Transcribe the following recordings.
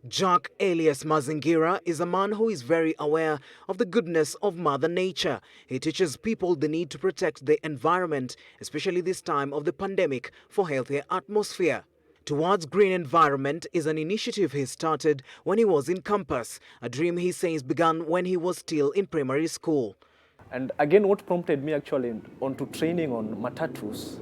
Jack alias Mazingira is a man who is very aware of the goodness of Mother Nature. He teaches people the need to protect the environment, especially this time of the pandemic, for healthier atmosphere. Towards Green Environment is an initiative he started when he was in campus, a dream he says began when he was still in primary school. And again, what prompted me actually onto training on matatus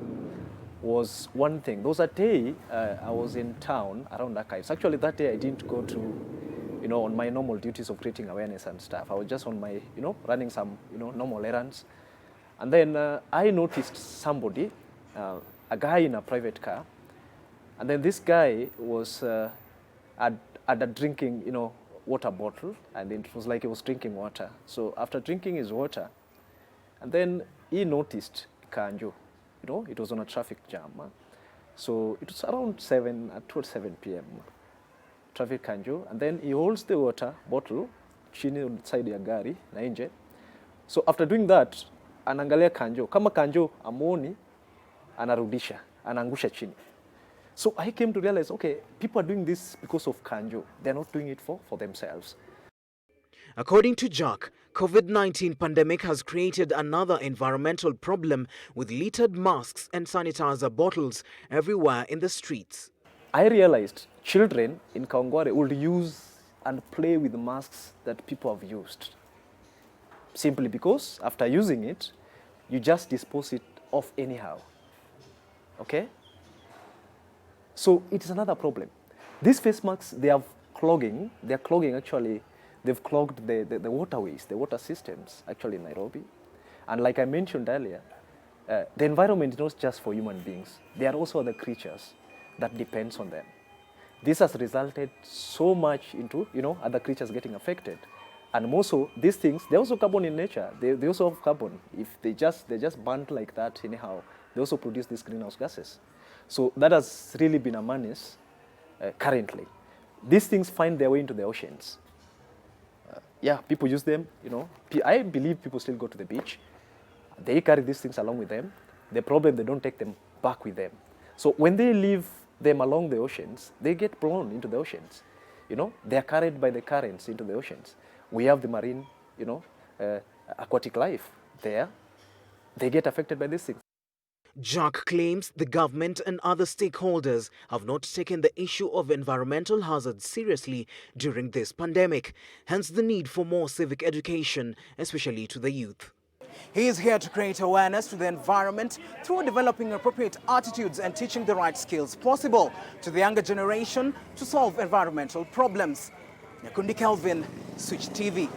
was one thing. There was a day I was in town around archives. Actually, that day I didn't go to, on my normal duties of creating awareness and stuff. I was just on my, running some, normal errands. And then I noticed somebody, a guy in a private car. And then this guy was at a drinking, water bottle, and it was like he was drinking water. So after drinking his water, and then he noticed Kanjo. It was on a traffic jam. So it was around 7 p.m. Traffic Kanjo, and then he holds the water bottle chini on the side ya gari na nje. So after doing that, anaangalia Kanjo. Kama Kanjo amoni, anarudisha, anaangusha chini. So I came to realize, okay, people are doing this because of Kanjo. They're not doing it for themselves. According to Jack, COVID-19 pandemic has created another environmental problem with littered masks and sanitizer bottles everywhere in the streets. I realized children in Kawangware would use and play with masks that people have used. Simply because after using it, you just dispose it off anyhow. Okay? So it is another problem. These face masks, they're clogging actually. They've clogged the waterways, the water systems, actually in Nairobi. And like I mentioned earlier, the environment is not just for human beings. There are also other creatures that depends on them. This has resulted so much into, other creatures getting affected. And more so, these things, they're also carbon in nature. They also have carbon. If they just burnt like that anyhow, they also produce these greenhouse gases. So that has really been a menace currently. These things find their way into the oceans. Yeah, people use them, I believe people still go to the beach. They carry these things along with them. The problem, they don't take them back with them. So when they leave them along the oceans, they get blown into the oceans. They are carried by the currents into the oceans. We have the marine, aquatic life there. They get affected by these things. Jack claims the government and other stakeholders have not taken the issue of environmental hazards seriously during this pandemic, hence the need for more civic education, especially to the youth. He is here to create awareness to the environment through developing appropriate attitudes and teaching the right skills possible to the younger generation to solve environmental problems. Nyakundi Kelvin, Switch TV.